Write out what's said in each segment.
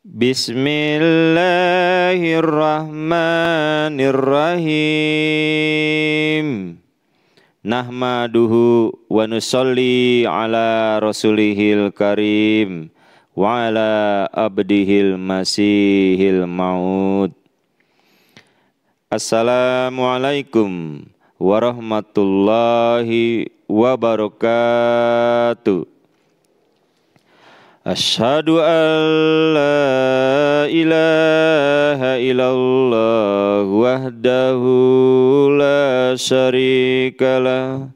Bismillahirrahmanirrahim. Nahmaduhu wa nusalli ala rasulihil karim wa ala abdihil masihil maud. Assalamualaikum warahmatullahi wabarakatuh. Asyhadu an la ilaha illallah wahdahu la syarikalah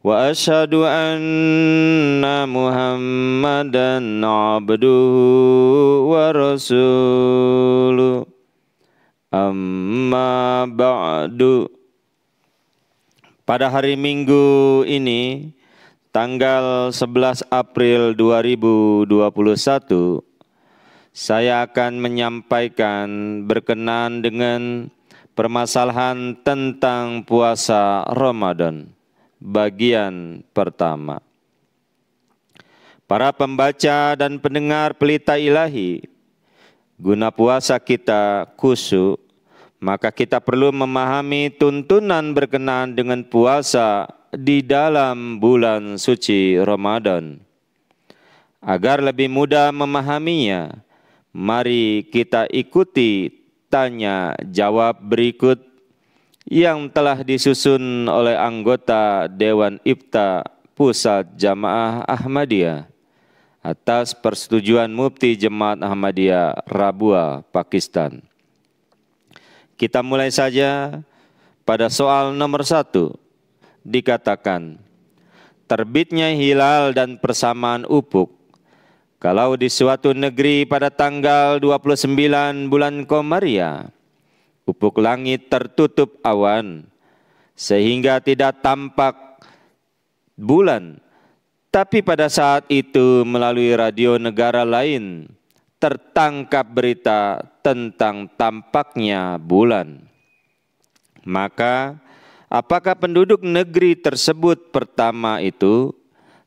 wa asyhadu anna Muhammadan abduhu wa rasuluh. Amma ba'du. Pada hari Minggu ini, tanggal 11 April 2021, saya akan menyampaikan berkenaan dengan permasalahan tentang puasa Ramadan, bagian pertama. Para pembaca dan pendengar Pelita Ilahi, guna puasa kita khusyuk, maka kita perlu memahami tuntunan berkenaan dengan puasa di dalam bulan suci Ramadan. Agar lebih mudah memahaminya, mari kita ikuti tanya jawab berikut yang telah disusun oleh anggota Dewan Ifta Pusat Jamaah Ahmadiyah atas persetujuan Mufti Jemaat Ahmadiyah Rabua, Pakistan. Kita mulai saja pada soal nomor 1. Dikatakan, terbitnya hilal dan persamaan ufuk kalau di suatu negeri pada tanggal 29 bulan Komariah, ufuk langit tertutup awan sehingga tidak tampak bulan, tapi pada saat itu melalui radio negara lain tertangkap berita tentang tampaknya bulan. Maka apakah penduduk negeri tersebut pertama itu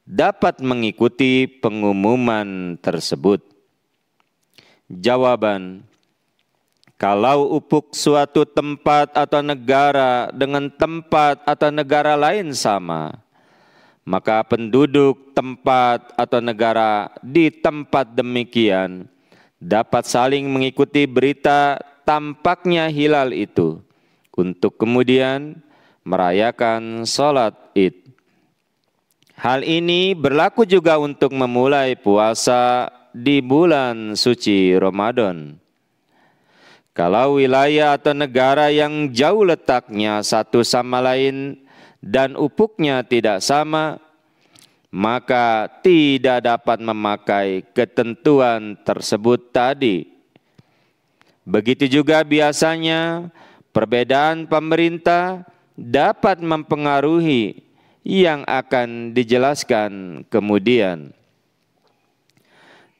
dapat mengikuti pengumuman tersebut? Jawaban: kalau ufuk suatu tempat atau negara dengan tempat atau negara lain sama, maka penduduk tempat atau negara di tempat demikian dapat saling mengikuti berita tampaknya hilal itu untuk kemudian merayakan sholat Id. Hal ini berlaku juga untuk memulai puasa di bulan suci Ramadan. Kalau wilayah atau negara yang jauh letaknya satu sama lain dan ufuknya tidak sama, maka tidak dapat memakai ketentuan tersebut tadi. Begitu juga biasanya perbedaan pemerintah dapat mempengaruhi yang akan dijelaskan kemudian.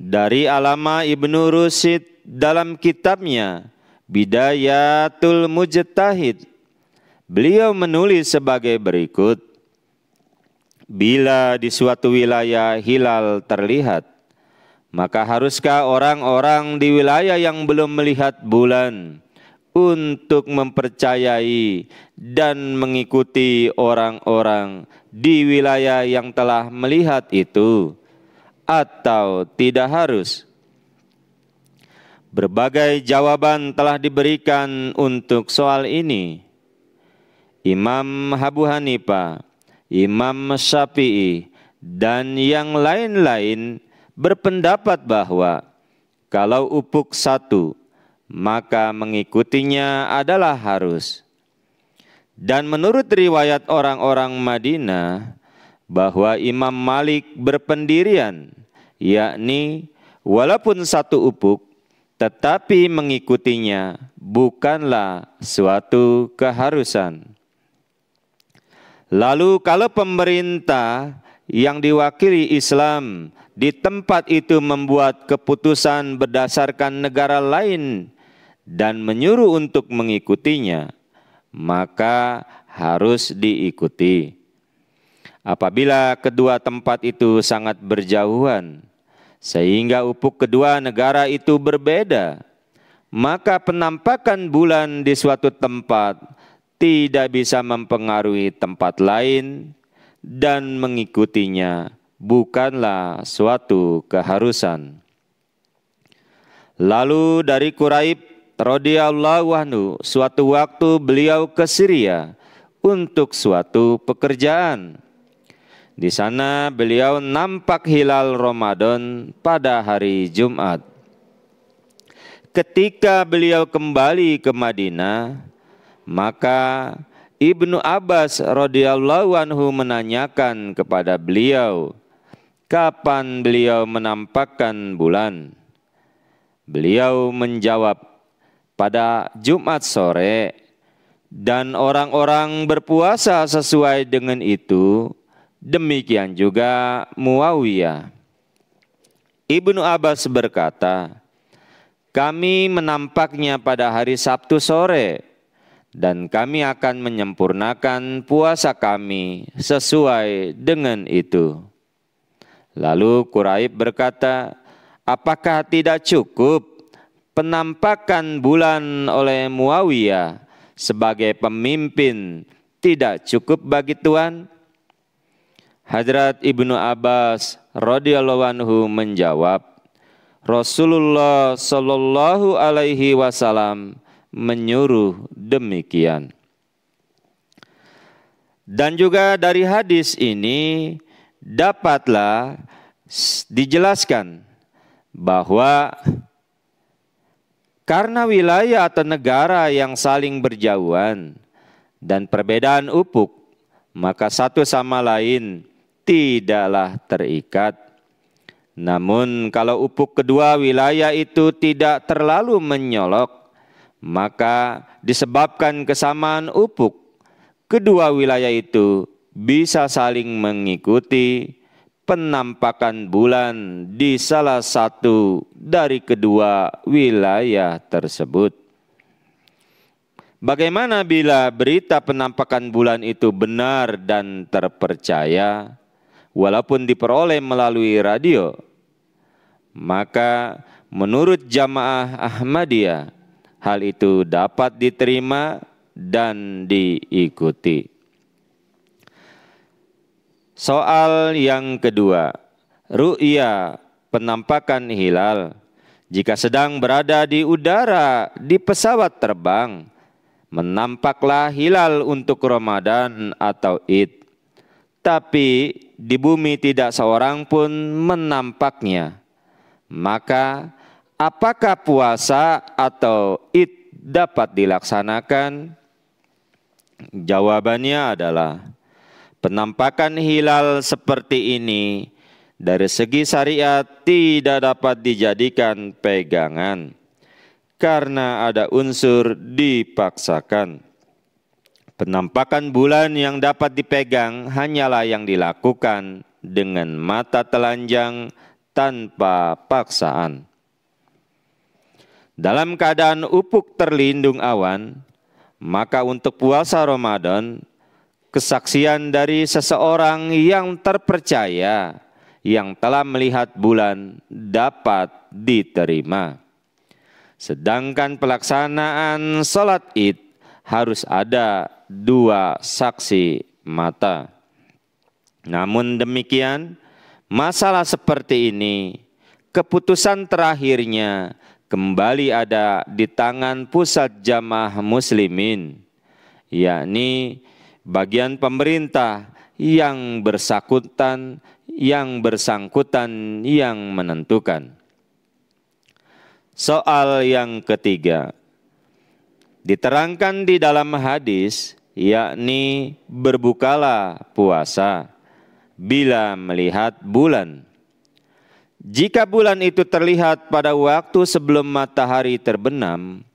Dari Alama Ibnu Rusyid dalam kitabnya Bidayatul Mujtahid, beliau menulis sebagai berikut: bila di suatu wilayah hilal terlihat, maka haruskah orang-orang di wilayah yang belum melihat bulan untuk mempercayai dan mengikuti orang-orang di wilayah yang telah melihat itu, atau tidak harus? Berbagai jawaban telah diberikan untuk soal ini. Imam Abu Hanifah, Imam Syafi'i, dan yang lain-lain berpendapat bahwa kalau ufuk satu, maka mengikutinya adalah harus. Dan menurut riwayat orang-orang Madinah, bahwa Imam Malik berpendirian, yakni walaupun satu ufuk, tetapi mengikutinya bukanlah suatu keharusan. Lalu kalau pemerintah yang diwakili Islam di tempat itu membuat keputusan berdasarkan negara lain dan menyuruh untuk mengikutinya, maka harus diikuti. Apabila kedua tempat itu sangat berjauhan, sehingga ufuk kedua negara itu berbeda. Maka penampakan bulan di suatu tempat tidak bisa mempengaruhi tempat lain dan mengikutinya bukanlah suatu keharusan. Lalu dari Quraib radhiyallahu anhu, suatu waktu beliau ke Syria untuk suatu pekerjaan. Di sana beliau nampak hilal Ramadan pada hari Jumat. Ketika beliau kembali ke Madinah, maka Ibnu Abbas radhiyallahu anhu menanyakan kepada beliau, kapan beliau menampakkan bulan? Beliau menjawab, pada Jumat sore, dan orang-orang berpuasa sesuai dengan itu, demikian juga Muawiyah. Ibnu Abbas berkata, kami menampaknya pada hari Sabtu sore, dan kami akan menyempurnakan puasa kami sesuai dengan itu. Lalu Quraib berkata, apakah tidak cukup penampakan bulan oleh Muawiyah sebagai pemimpin tidak cukup bagi Tuhan? Hadrat Ibnu Abbas radhiyallahu anhu menjawab, Rasulullah sallallahu alaihi wasallam menyuruh demikian. Dan juga dari hadis ini dapatlah dijelaskan bahwa karena wilayah atau negara yang saling berjauhan dan perbedaan ufuk, maka satu sama lain tidaklah terikat. Namun kalau ufuk kedua wilayah itu tidak terlalu menyolok, maka disebabkan kesamaan ufuk, kedua wilayah itu bisa saling mengikuti penampakan bulan di salah satu dari kedua wilayah tersebut. Bagaimana bila berita penampakan bulan itu benar dan terpercaya, walaupun diperoleh melalui radio? Maka menurut jamaah Ahmadiyah, hal itu dapat diterima dan diikuti. Soal yang kedua, ru'ya penampakan hilal. Jika sedang berada di udara di pesawat terbang, menampaklah hilal untuk Ramadan atau Id. Tapi di bumi tidak seorang pun menampaknya. Maka apakah puasa atau Id dapat dilaksanakan? Jawabannya adalah penampakan hilal seperti ini dari segi syariat tidak dapat dijadikan pegangan karena ada unsur dipaksakan. Penampakan bulan yang dapat dipegang hanyalah yang dilakukan dengan mata telanjang tanpa paksaan. Dalam keadaan ufuk terlindung awan, maka untuk puasa Ramadan, kesaksian dari seseorang yang terpercaya yang telah melihat bulan dapat diterima. Sedangkan pelaksanaan sholat Id harus ada 2 saksi mata. Namun demikian, masalah seperti ini, keputusan terakhirnya kembali ada di tangan pusat jamaah muslimin, yakni bagian pemerintah yang bersangkutan yang menentukan. Soal yang ketiga, diterangkan di dalam hadis, yakni berbukalah puasa bila melihat bulan. Jika bulan itu terlihat pada waktu sebelum matahari terbenam,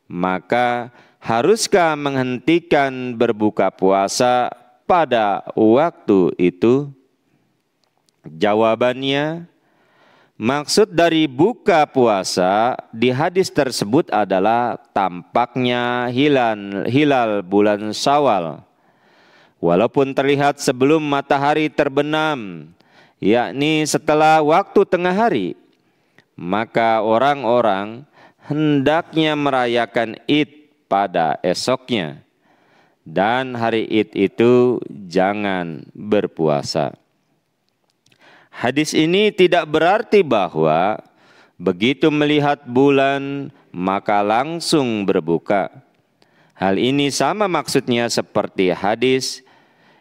maka haruskah menghentikan berbuka puasa pada waktu itu? Jawabannya, maksud dari buka puasa di hadis tersebut adalah tampaknya hilal bulan Syawal. Walaupun terlihat sebelum matahari terbenam, yakni setelah waktu tengah hari, maka orang-orang hendaknya merayakan Id pada esoknya, dan hari Id itu jangan berpuasa. Hadis ini tidak berarti bahwa begitu melihat bulan maka langsung berbuka. Hal ini sama maksudnya seperti hadis,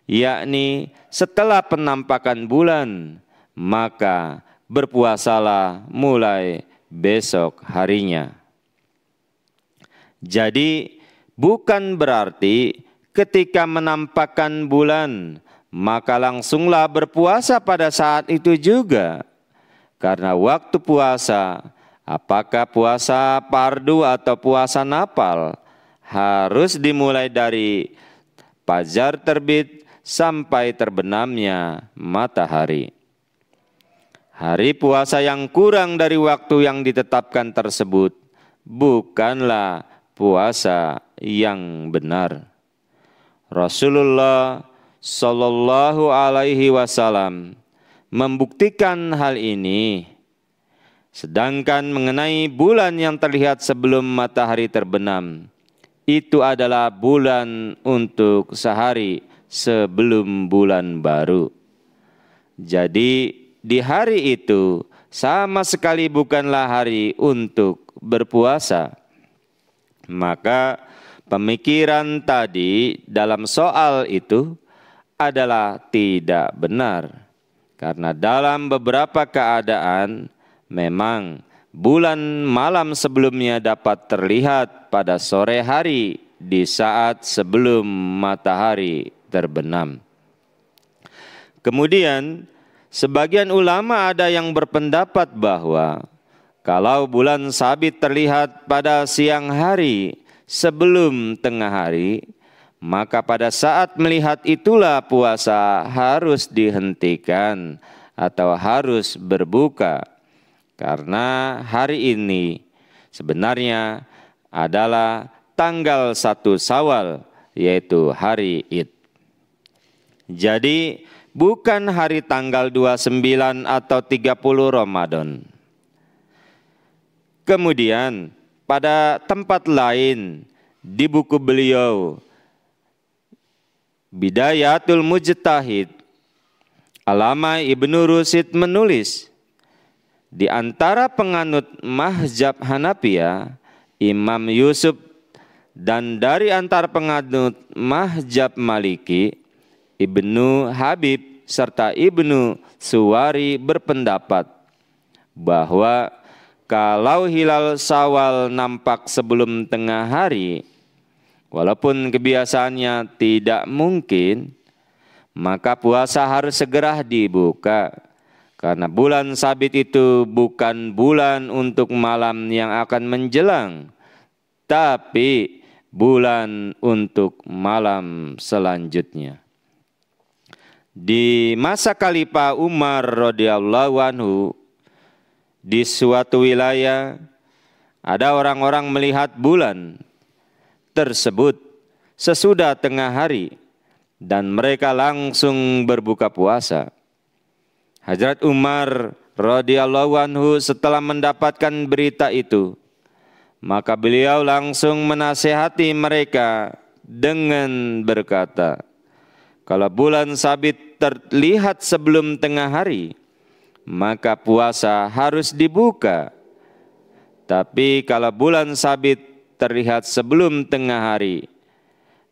yakni setelah penampakan bulan maka berpuasalah mulai besok harinya. Jadi bukan berarti ketika menampakkan bulan maka langsunglah berpuasa pada saat itu juga. Karena waktu puasa, apakah puasa fardu atau puasa nafil, harus dimulai dari fajar terbit sampai terbenamnya matahari. Hari puasa yang kurang dari waktu yang ditetapkan tersebut bukanlah puasa yang benar. Rasulullah Shallallahu Alaihi Wasallam membuktikan hal ini. Sedangkan mengenai bulan yang terlihat sebelum matahari terbenam, itu adalah bulan untuk sehari sebelum bulan baru. Jadi di hari itu sama sekali bukanlah hari untuk berpuasa. Maka pemikiran tadi dalam soal itu adalah tidak benar. Karena dalam beberapa keadaan memang bulan malam sebelumnya dapat terlihat pada sore hari di saat sebelum matahari terbenam. Kemudian sebagian ulama ada yang berpendapat bahwa kalau bulan sabit terlihat pada siang hari sebelum tengah hari, maka pada saat melihat itulah puasa harus dihentikan atau harus berbuka. Karena hari ini sebenarnya adalah tanggal 1 Syawal, yaitu hari Id. Jadi bukan hari tanggal 29 atau 30 Ramadan. Kemudian pada tempat lain di buku beliau Bidayatul Mujtahid, Alama Ibnu Rusyid menulis, di antara penganut mazhab Hanafiyah, Imam Yusuf, dan dari antara penganut mazhab Maliki, Ibnu Habib serta Ibnu Suwari berpendapat bahwa kalau hilal Syawal nampak sebelum tengah hari, walaupun kebiasaannya tidak mungkin, maka puasa harus segera dibuka. Karena bulan sabit itu bukan bulan untuk malam yang akan menjelang, tapi bulan untuk malam selanjutnya. Di masa Khalifah Umar radhiyallahu anhu, di suatu wilayah ada orang-orang melihat bulan tersebut sesudah tengah hari dan mereka langsung berbuka puasa. Hazrat Umar radhiyallahu anhu setelah mendapatkan berita itu, maka beliau langsung menasihati mereka dengan berkata, kalau bulan sabit terlihat sebelum tengah hari, maka puasa harus dibuka. Tapi kalau bulan sabit terlihat sebelum tengah hari,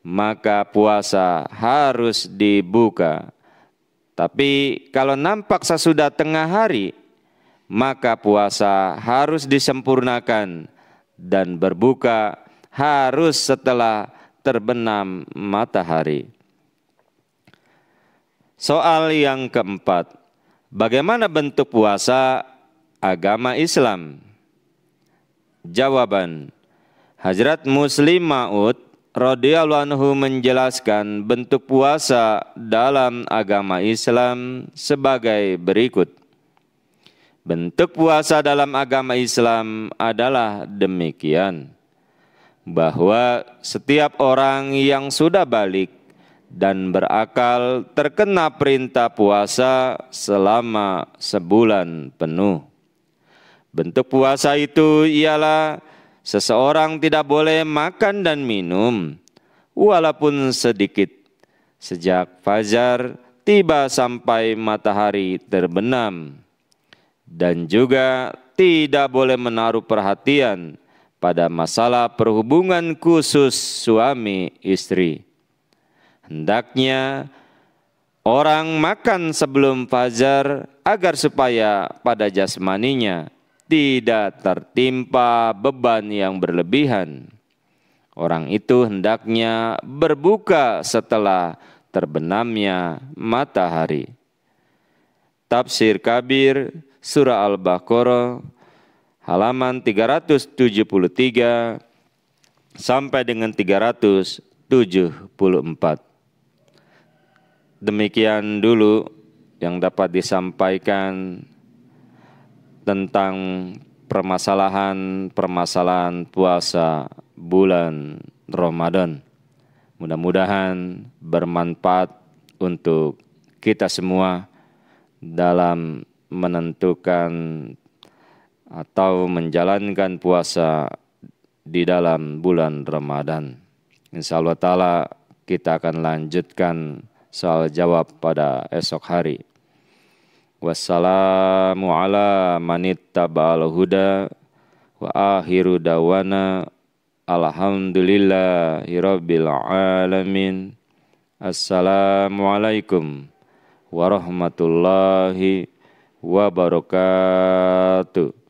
maka puasa harus dibuka. Tapi kalau nampak sesudah tengah hari, maka puasa harus disempurnakan dan berbuka harus setelah terbenam matahari. Soal yang keempat, bagaimana bentuk puasa agama Islam? Jawaban, Hazrat Muslim Maud radhiyallahu anhu menjelaskan bentuk puasa dalam agama Islam sebagai berikut. Bentuk puasa dalam agama Islam adalah demikian, bahwa setiap orang yang sudah balik dan berakal terkena perintah puasa selama sebulan penuh. Bentuk puasa itu ialah seseorang tidak boleh makan dan minum walaupun sedikit sejak fajar tiba sampai matahari terbenam, dan juga tidak boleh menaruh perhatian pada masalah perhubungan khusus suami istri. Hendaknya orang makan sebelum fajar agar supaya pada jasmaninya tidak tertimpa beban yang berlebihan. Orang itu hendaknya berbuka setelah terbenamnya matahari. Tafsir Kabir Surah Al-Baqarah halaman 373 sampai dengan 374. Demikian dulu yang dapat disampaikan tentang permasalahan puasa bulan Ramadan. Mudah-mudahan bermanfaat untuk kita semua dalam menentukan atau menjalankan puasa di dalam bulan Ramadan. Insyaallah ta'ala kita akan lanjutkan soal jawab pada esok hari. Wassalamu ala manittaba'al huda wa akhiru dawana alhamdulillahi rabbil alamin. Assalamualaikum warahmatullahi wabarakatuh.